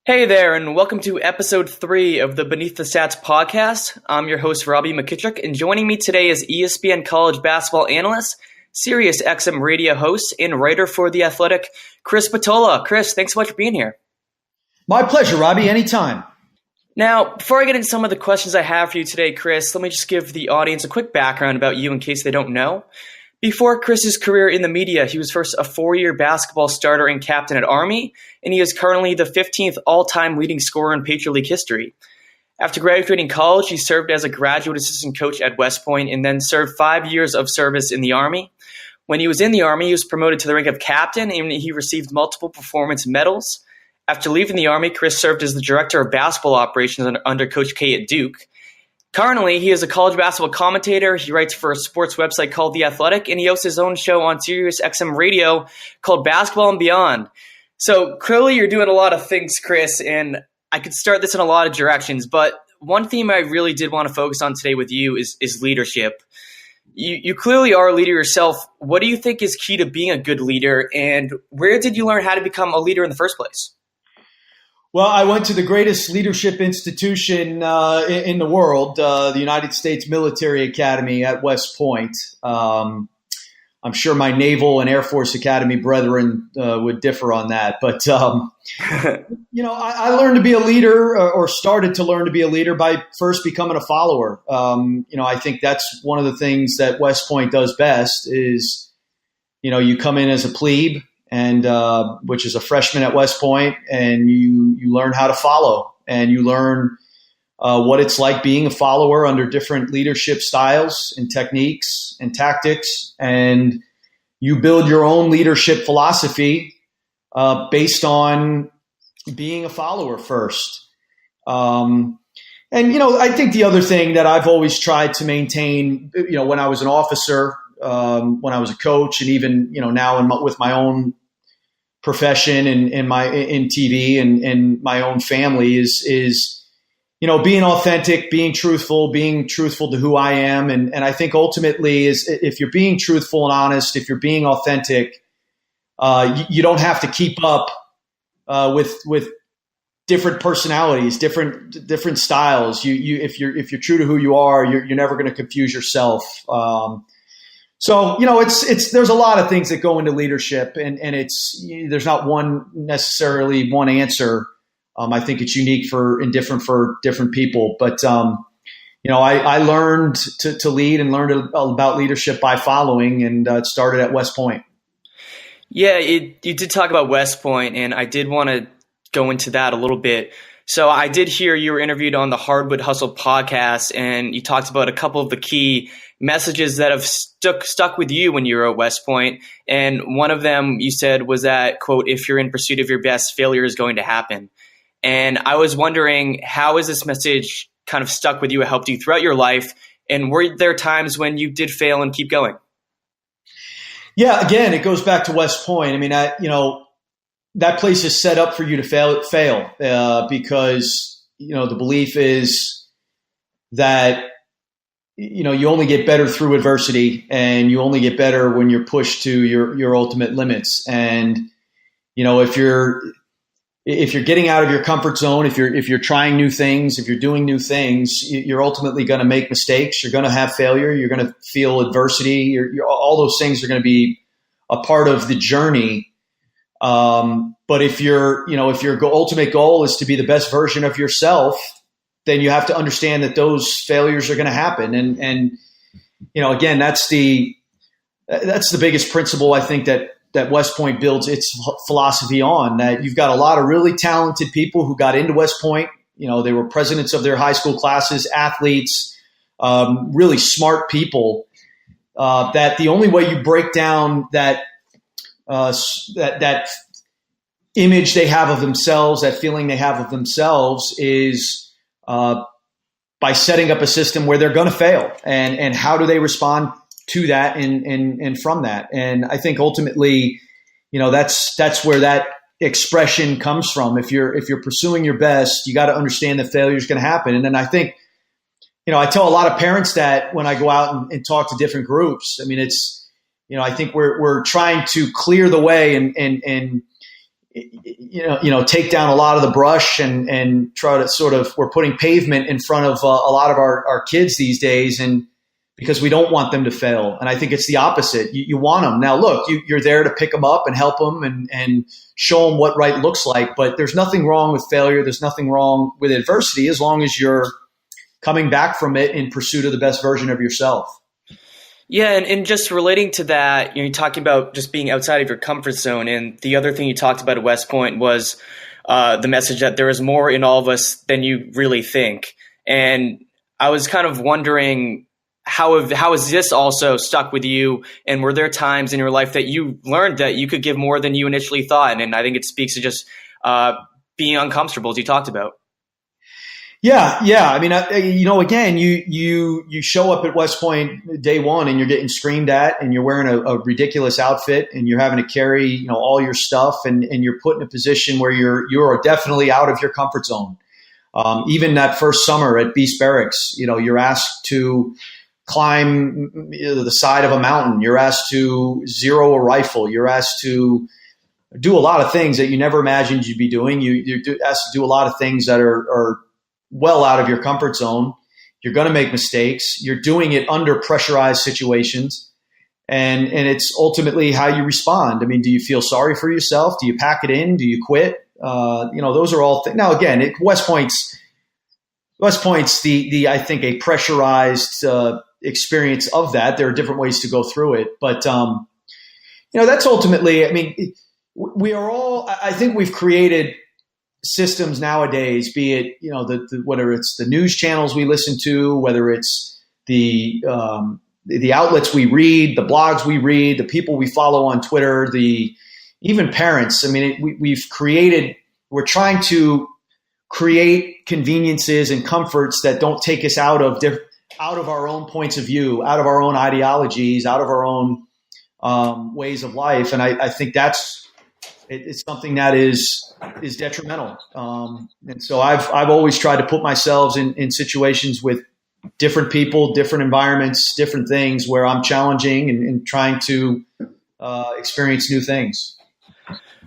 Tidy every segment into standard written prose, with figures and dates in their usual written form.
Hey there, and welcome to episode 3 of the Beneath the Stats podcast. I'm your host, Robby McKittrick, and joining me today is ESPN college basketball analyst, Sirius XM Radio Host, and writer for The Athletic, Chris Spatola. Chris, thanks so much for being here. My pleasure, Robby. Anytime. Now, before I get into some of the questions I have for you today, Chris, let me just give the audience a quick background about you in case they don't know. Before Chris's career in the media, he was first a 4-year basketball starter and captain at Army, and he is currently the 15th all-time leading scorer in Patriot League history. After graduating college, he served as a graduate assistant coach at West Point and then served 5 years of service in the Army. When he was in the Army, he was promoted to the rank of captain, and he received multiple performance medals. After leaving the Army, Chris served as the director of basketball operations under Coach K at Duke. Currently, he is a college basketball commentator. He writes for a sports website called The Athletic, and he hosts his own show on Sirius XM Radio called Basketball and Beyond. So clearly you're doing a lot of things, Chris, and I could start this in a lot of directions, but one theme I really did want to focus on today with you is leadership. You clearly are a leader yourself. What do you think is key to being a good leader, and where did you learn how to become a leader in the first place? Well, I went to the greatest leadership institution in the world, the United States Military Academy at West Point. I'm sure my Naval and Air Force Academy brethren would differ on that. But, I learned to be a leader or started to learn to be a leader by first becoming a follower. I think that's one of the things that West Point does best is, you come in as a plebe, and which is a freshman at West Point, and you learn how to follow, and you learn what it's like being a follower under different leadership styles and techniques and tactics, and you build your own leadership philosophy based on being a follower first. I think the other thing that I've always tried to maintain, when I was an officer, when I was a coach, and even now with my own profession and in TV and my own family is being authentic, being truthful to who I am. And I think ultimately is if you're being truthful and honest, if you're being authentic, you don't have to keep up with different personalities, different styles. If you're true to who you are, you're never going to confuse yourself. So, there's a lot of things that go into leadership, and there's not necessarily one answer. I think it's unique and different for different people. But, I learned to lead and learned about leadership by following, and it started at West Point. Yeah, you did talk about West Point, and I did want to go into that a little bit. So I did hear you were interviewed on the Hardwood Hustle podcast, and you talked about a couple of the key messages that have stuck with you when you were at West Point. And one of them you said was that, quote, if you're in pursuit of your best, failure is going to happen. And I was wondering, how is this message kind of stuck with you? It helped you throughout your life. And were there times when you did fail and keep going? Yeah, again, it goes back to West Point. I mean, that place is set up for you to fail because, the belief is that, you only get better through adversity, and you only get better when you're pushed to your ultimate limits. And, if you're getting out of your comfort zone, if you're trying new things, if you're doing new things, you're ultimately going to make mistakes. You're going to have failure. You're going to feel adversity. All those things are going to be a part of the journey. But if your ultimate goal is to be the best version of yourself, then you have to understand that those failures are going to happen. And again, that's the biggest principle I think that West Point builds its philosophy on, that you've got a lot of really talented people who got into West Point. They were presidents of their high school classes, athletes, really smart people, that the only way you break down that image they have of themselves, that feeling they have of themselves is by setting up a system where they're going to fail, and how do they respond to that and from that. And I think ultimately, that's where that expression comes from. If you're pursuing your best, you got to understand that failure is going to happen. And then I think, I tell a lot of parents that when I go out and talk to different groups. I mean, it's, I think we're trying to clear the way and take down a lot of the brush and try to we're putting pavement in front of a lot of our kids these days, and because we don't want them to fail. And I think it's the opposite. You want them. Now, look, you're there to pick them up and help them and show them what right looks like. But there's nothing wrong with failure. There's nothing wrong with adversity as long as you're coming back from it in pursuit of the best version of yourself. Yeah, and just relating to that, you're talking about just being outside of your comfort zone. And the other thing you talked about at West Point was the message that there is more in all of us than you really think. And I was kind of wondering, how has this also stuck with you? And were there times in your life that you learned that you could give more than you initially thought? And I think it speaks to just being uncomfortable, as you talked about. Yeah. I mean, again, you show up at West Point day one and you're getting screamed at and you're wearing a ridiculous outfit and you're having to carry, all your stuff and you're put in a position where you're definitely out of your comfort zone. Even that first summer at Beast Barracks, you're asked to climb the side of a mountain. You're asked to zero a rifle. You're asked to do a lot of things that you never imagined you'd be doing. You're asked to do a lot of things that are well out of your comfort zone. You're going to make mistakes. You're doing it under pressurized situations. And it's ultimately how you respond. I mean, do you feel sorry for yourself? Do you pack it in? Do you quit? Those are all things. Now, again, West Point's I think a pressurized experience of that. There are different ways to go through it, but that's ultimately. I mean, we are all. I think we've created systems nowadays. Be it whether it's the news channels we listen to, whether it's the outlets we read, the blogs we read, the people we follow on Twitter, even parents. I mean, we're trying to create conveniences and comforts that don't take us out of our own points of view, out of our own ideologies, out of our own ways of life. And I think it's something that is detrimental. And so I've always tried to put myself in situations with different people, different environments, different things where I'm challenging and trying to experience new things.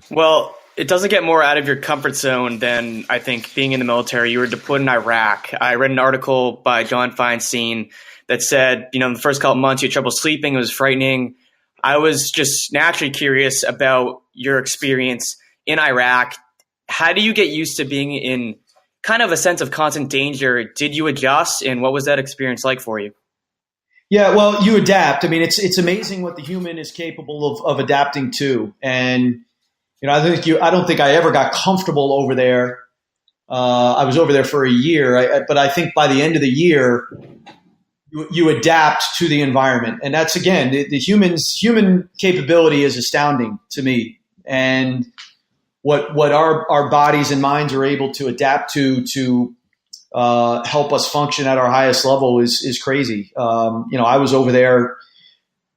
Well, it doesn't get more out of your comfort zone than, I think, being in the military. You were deployed in Iraq. I read an article by John Feinstein that said, in the first couple months you had trouble sleeping. It was frightening. I was just naturally curious about your experience in Iraq. How do you get used to being in kind of a sense of constant danger? Did you adjust, and what was that experience like for you? Yeah, well, you adapt. I mean, it's amazing what the human is capable of adapting to. And I don't think I ever got comfortable over there. I was over there for a year, but I think by the end of the year, you adapt to the environment. And that's, again, the human capability is astounding to me. And what our bodies and minds are able to adapt to help us function at our highest level is crazy. I was over there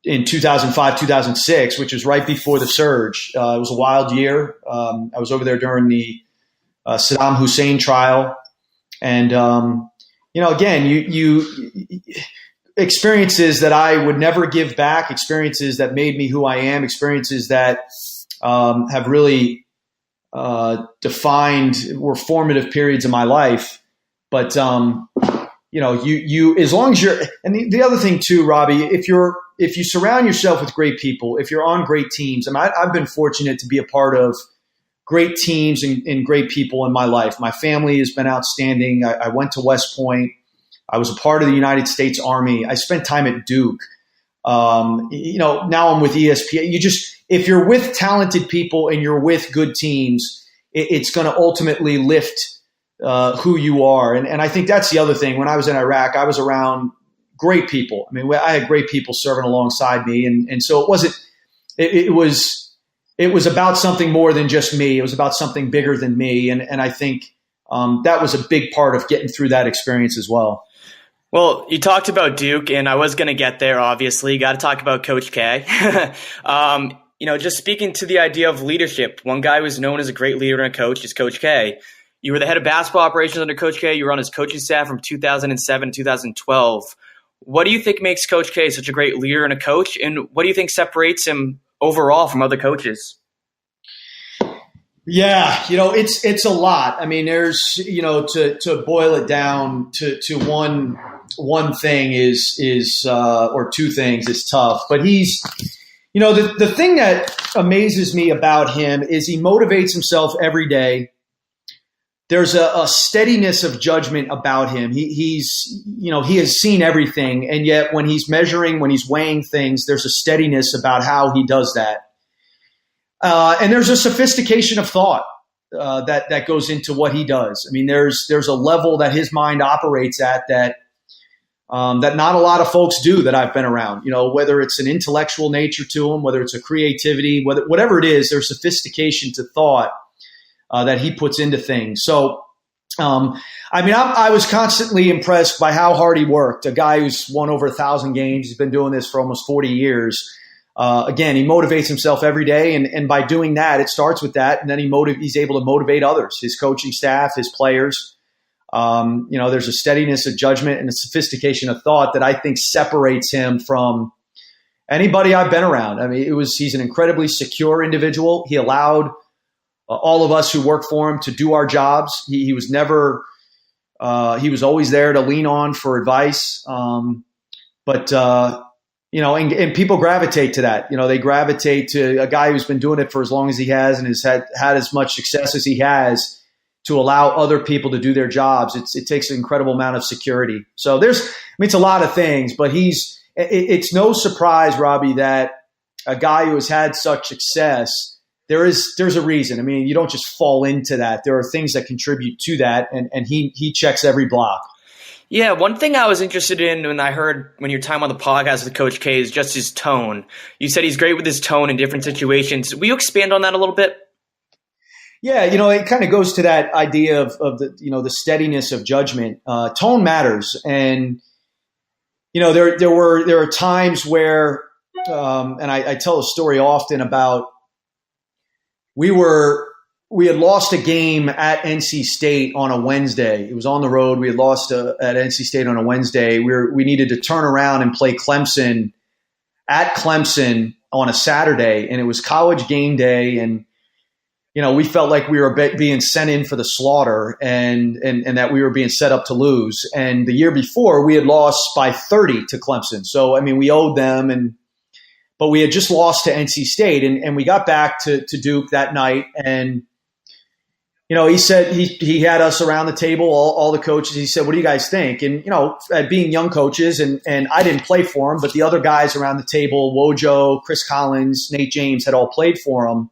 in 2005, 2006, which was right before the surge. It was a wild year. I was over there during the Saddam Hussein trial. And, again, you experiences that I would never give back, experiences that made me who I am, experiences that have really were formative periods of my life. But, you as long as you're – and the other thing too, Robby, if you surround yourself with great people, if you're on great teams, I've been fortunate to be a part of great teams and great people in my life. My family has been outstanding. I went to West Point. I was a part of the United States Army. I spent time at Duke. Now I'm with ESPN. If you're with talented people and you're with good teams, it's going to ultimately lift who you are. And I think that's the other thing. When I was in Iraq, I was around great people. I mean, I had great people serving alongside me. And so it was about something more than just me. It was about something bigger than me. And I think that was a big part of getting through that experience as well. Well, you talked about Duke, and I was going to get there, obviously. Got to talk about Coach K. Just speaking to the idea of leadership, one guy who's known as a great leader and a coach is Coach K. You were the head of basketball operations under Coach K. You were on his coaching staff from 2007 to 2012. What do you think makes Coach K such a great leader and a coach, and what do you think separates him overall from other coaches? Yeah, it's a lot. I mean, there's, to boil it down to one thing is or two things is tough. But he's, the thing that amazes me about him is he motivates himself every day. There's a steadiness of judgment about him. He has seen everything, and yet when he's measuring, when he's weighing things, there's a steadiness about how he does that. And there's a sophistication of thought that goes into what he does. I mean, there's a level that his mind operates at that not a lot of folks do that I've been around. Whether it's an intellectual nature to him, whether it's a creativity, whatever it is, there's sophistication to thought that he puts into things. So, I was constantly impressed by how hard he worked. A guy who's won over 1,000 games, he's been doing this for almost 40 years. Again, he motivates himself every day, and by doing that, it starts with that, and then he's able to motivate others, his coaching staff, his players. There's a steadiness of judgment and a sophistication of thought that I think separates him from anybody I've been around. I mean, he's an incredibly secure individual. He allowed all of us who work for him to do our jobs. He was never he was always there to lean on for advice. And people gravitate to that. They gravitate to a guy who's been doing it for as long as he has and has had as much success as he has to allow other people to do their jobs. It takes an incredible amount of security. So it's a lot of things, but it's no surprise, Robby, that a guy who has had such success, there's a reason. I mean, you don't just fall into that. There are things that contribute to that, and he checks every block. Yeah, one thing I was interested in when your time on the podcast with Coach K is just his tone. You said he's great with his tone in different situations. Will you expand on that a little bit? Yeah, it kind of goes to that idea of the the steadiness of judgment. Tone matters, and there are times where, and I tell a story often about we had lost a game at NC State on a Wednesday. It was on the road. We had lost at NC State on a Wednesday. We needed to turn around and play Clemson at Clemson on a Saturday, and it was college game day. And we felt like we were being sent in for the slaughter, and that we were being set up to lose. And the year before, we had lost by 30 to Clemson. So I mean, we owed them, but we had just lost to NC State, and we got back to Duke that night, and he said he had us around the table, all the coaches. He said, "What do you guys think?" And being young coaches, and I didn't play for him, but the other guys around the table, Wojo, Chris Collins, Nate James, had all played for him,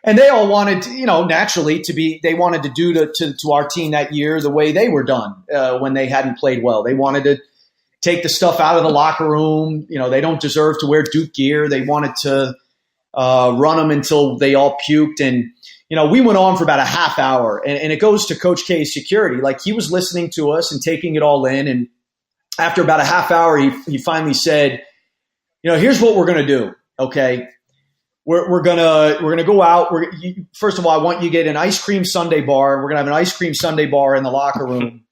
and they all wanted, naturally they wanted to do to our team that year the way they were done when they hadn't played well. They wanted to take the stuff out of the locker room. They don't deserve to wear Duke gear. They wanted to run them until they all puked. And, we went on for about a half hour, and it goes to Coach K's security. Like, he was listening to us and taking it all in. And after about a half hour, he finally said, here's what we're going to do. Okay. We're gonna go out. First of all, I want you to get an ice cream sundae bar. We're gonna have an ice cream sundae bar in the locker room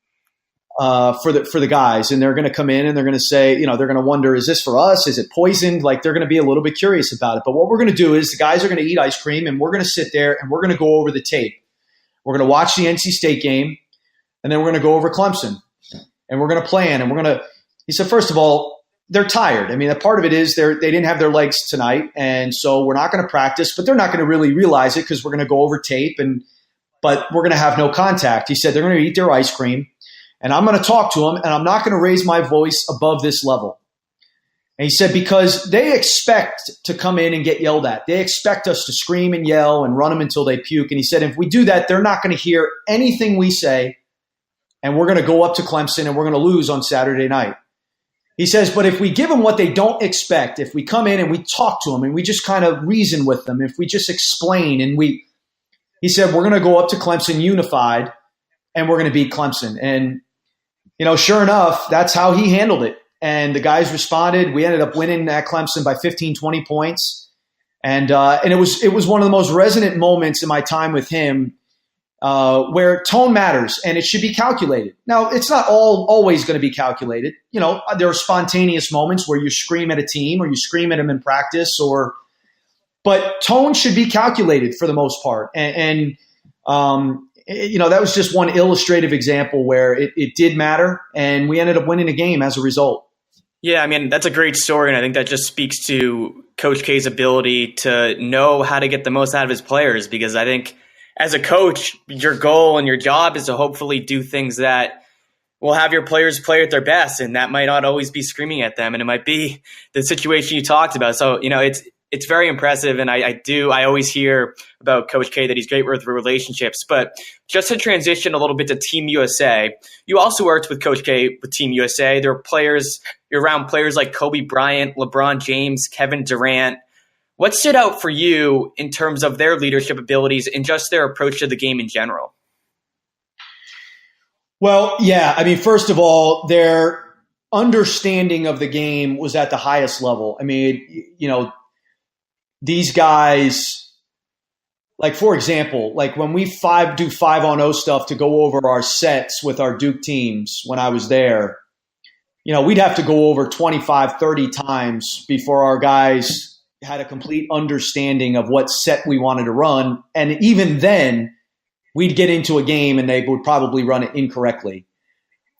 for the guys, and they're gonna come in and they're gonna say, they're gonna wonder, is this for us? Is it poisoned? Like, they're gonna be a little bit curious about it. But what we're gonna do is the guys are gonna eat ice cream, and we're gonna sit there and we're gonna go over the tape. We're gonna watch the NC State game, and then we're gonna go over Clemson, and we're gonna plan, and he said, first of all, they're tired. I mean, a part of it is they didn't have their legs tonight, and so we're not going to practice, but they're not going to really realize it because we're going to go over tape, but we're going to have no contact. He said they're going to eat their ice cream, and I'm going to talk to them, and I'm not going to raise my voice above this level. And he said because they expect to come in and get yelled at. They expect us to scream and yell and run them until they puke. And he said if we do that, they're not going to hear anything we say, and we're going to go up to Clemson, and we're going to lose on Saturday night. He says, but if we give them what they don't expect, if we come in and we talk to them and we just kind of reason with them, if we just explain he said, we're going to go up to Clemson unified and we're going to beat Clemson. And, sure enough, that's how he handled it. And the guys responded. We ended up winning at Clemson by 15, 20 points. And it was one of the most resonant moments in my time with him, where tone matters and it should be calculated. Now, it's not always going to be calculated. There are spontaneous moments where you scream at a team or you scream at them in practice, or but tone should be calculated for the most part. And that was just one illustrative example where it did matter, and we ended up winning a game as a result. Yeah, I mean, that's a great story, and I think that just speaks to Coach K's ability to know how to get the most out of his players, because I think as a coach, your goal and your job is to hopefully do things that will have your players play at their best, and that might not always be screaming at them, and it might be the situation you talked about. So, it's very impressive, and I always hear about Coach K that he's great with relationships. But just to transition a little bit to Team USA, you also worked with Coach K with Team USA. There were you're around players like Kobe Bryant, LeBron James, Kevin Durant. What stood out for you in terms of their leadership abilities and just their approach to the game in general? Well, yeah, I mean, first of all, their understanding of the game was at the highest level. I mean, these guys, like, for example, like when we do 5-on-0 stuff to go over our sets with our Duke teams when I was there, we'd have to go over 25, 30 times before our guys had a complete understanding of what set we wanted to run. And even then, we'd get into a game and they would probably run it incorrectly.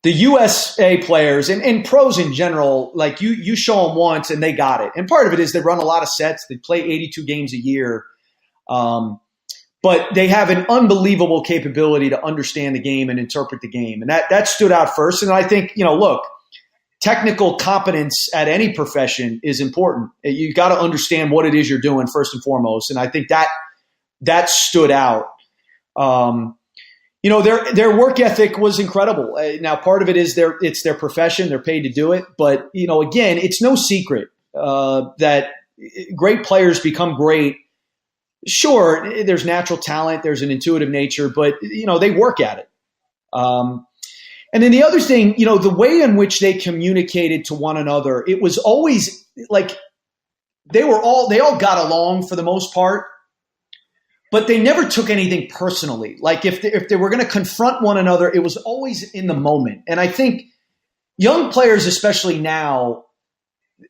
The USA players and pros in general, like you show them once and they got it. And part of it is they run a lot of sets. They play 82 games a year. But they have an unbelievable capability to understand the game and interpret the game. And that stood out first. And I think, look, technical competence at any profession is important. You got to understand what it is you're doing first and foremost. And I think that stood out. Their work ethic was incredible. Now, part of it is it's their profession. They're paid to do it. But, again, it's no secret that great players become great. Sure, there's natural talent. There's an intuitive nature. But, they work at it. And then the other thing, the way in which they communicated to one another, it was always like they all got along for the most part. But they never took anything personally. Like if they were going to confront one another, it was always in the moment. And I think young players, especially now,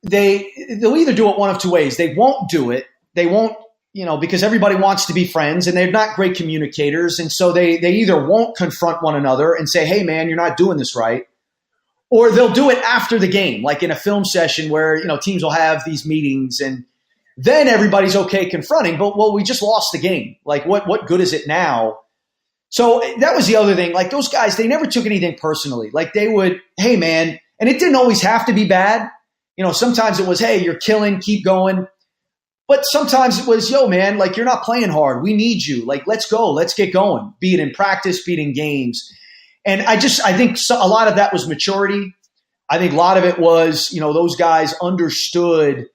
they'll either do it one of two ways. They won't do it. They won't, because everybody wants to be friends and they're not great communicators. And so they either won't confront one another and say, hey, man, you're not doing this right. Or they'll do it after the game, like in a film session where, teams will have these meetings and then everybody's okay confronting, but, well, we just lost the game. Like, what good is it now? So that was the other thing. Like, those guys, they never took anything personally. Like, they would, hey, man, and it didn't always have to be bad. Sometimes it was, hey, you're killing, keep going. But sometimes it was, yo, man, like, you're not playing hard. We need you. Like, let's go. Let's get going. Be it in practice, be it in games. And I think a lot of that was maturity. I think a lot of it was, those guys understood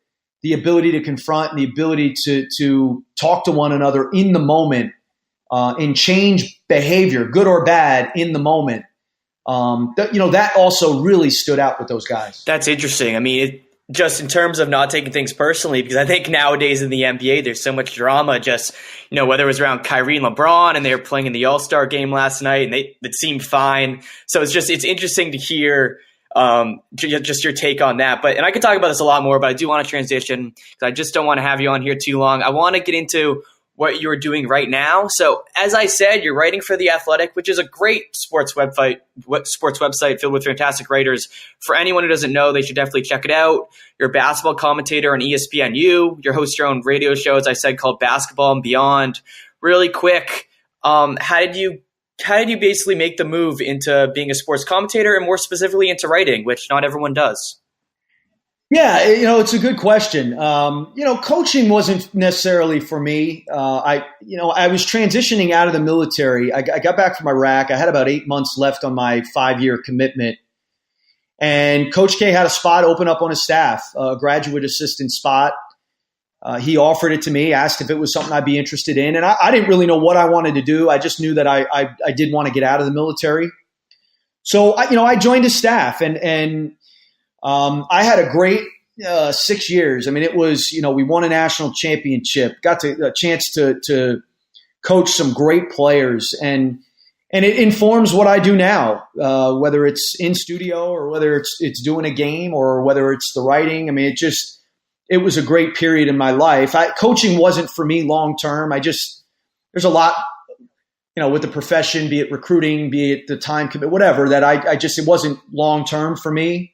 the ability to confront and the ability to talk to one another in the moment and change behavior, good or bad, in the moment. That also really stood out with those guys. That's interesting. I mean, just in terms of not taking things personally, because I think nowadays in the NBA, there's so much drama, just, whether it was around Kyrie and LeBron and they were playing in the All-Star game last night and it seemed fine. So it's interesting to hear just your take on that. And I could talk about this a lot more, but I do want to transition because I just don't want to have you on here too long. I want to get into what you're doing right now. So as I said, you're writing for The Athletic, which is a great sports website filled with fantastic writers. For anyone who doesn't know, they should definitely check it out. You're a basketball commentator on ESPN. You host your own radio show, as I said, called Basketball and Beyond. Really quick, how did you basically make the move into being a sports commentator and more specifically into writing, which not everyone does? Yeah, it's a good question. Coaching wasn't necessarily for me. I was transitioning out of the military. I got back from Iraq. I had about 8 months left on my 5-year commitment. And Coach K had a spot open up on his staff, a graduate assistant spot. He offered it to me, asked if it was something I'd be interested in. And I didn't really know what I wanted to do. I just knew that I did want to get out of the military. So, I joined his staff and I had a great 6 years. I mean, it was, we won a national championship, got a chance to coach some great players. And it informs what I do now, whether it's in studio or whether it's doing a game or whether it's the writing. I mean, it was a great period in my life. Coaching wasn't for me long term. There's a lot, with the profession, be it recruiting, be it the time commit, whatever, that it wasn't long term for me.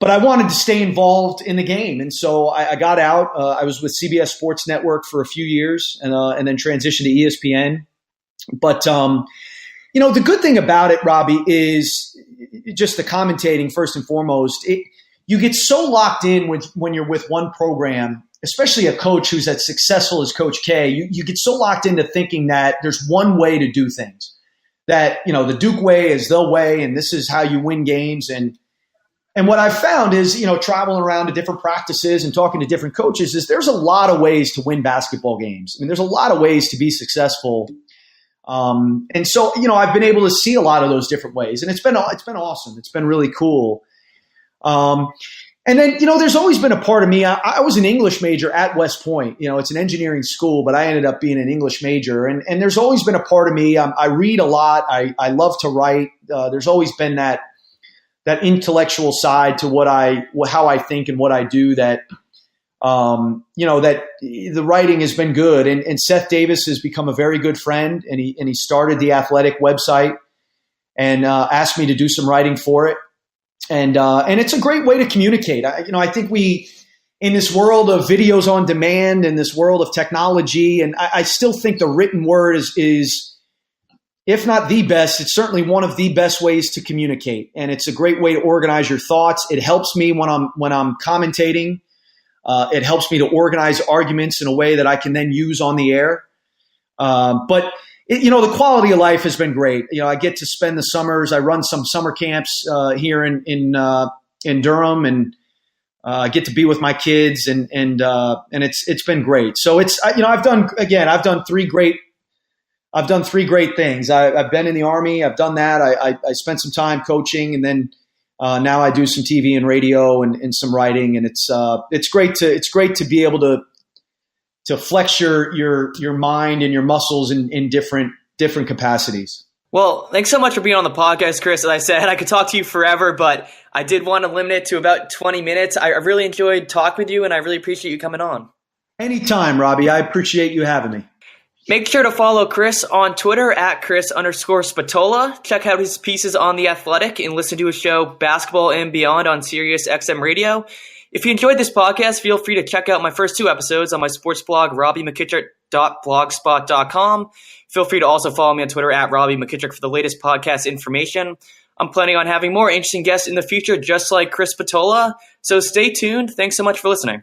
But I wanted to stay involved in the game. And so I got out. I was with CBS Sports Network for a few years and then transitioned to ESPN. But, the good thing about it, Robby, is just the commentating first and foremost. You get so locked in when you're with one program, especially a coach who's as successful as Coach K. You get so locked into thinking that there's one way to do things, that, the Duke way is the way, and this is how you win games. And what I've found is, traveling around to different practices and talking to different coaches, is there's a lot of ways to win basketball games. I mean, there's a lot of ways to be successful. And so, I've been able to see a lot of those different ways, and it's been awesome. It's been really cool. And then, there's always been a part of me. I was an English major at West Point. It's an engineering school, but I ended up being an English major. And there's always been a part of me. I read a lot. I love to write. There's always been that intellectual side to how I think and what I do, that the writing has been good. And Seth Davis has become a very good friend, and he started the Athletic website and asked me to do some writing for it. And it's a great way to communicate. I think we, in this world of videos on demand and this world of technology, and I still think the written word is, if not the best, it's certainly one of the best ways to communicate. And it's a great way to organize your thoughts. It helps me when I'm commentating. It helps me to organize arguments in a way that I can then use on the air. But the quality of life has been great. I get to spend the summers. I run some summer camps here in Durham, and get to be with my kids, and it's been great. So I've done three great things. I've been in the Army. I've done that. I spent some time coaching, and then now I do some TV and radio and some writing. And it's great to be able to flex your mind and your muscles in different capacities. Well, thanks so much for being on the podcast, Chris. As I said, I could talk to you forever, but I did want to limit it to about 20 minutes. I really enjoyed talking with you, and I really appreciate you coming on. Anytime, Robby. I appreciate you having me. Make sure to follow Chris on Twitter at Chris_Spatola. Check out his pieces on The Athletic and listen to his show Basketball and Beyond on Sirius XM Radio. If you enjoyed this podcast, feel free to check out my first two episodes on my sports blog, robbymckitrick.blogspot.com. Feel free to also follow me on Twitter at Robby McKittrick for the latest podcast information. I'm planning on having more interesting guests in the future, just like Chris Spatola. So stay tuned. Thanks so much for listening.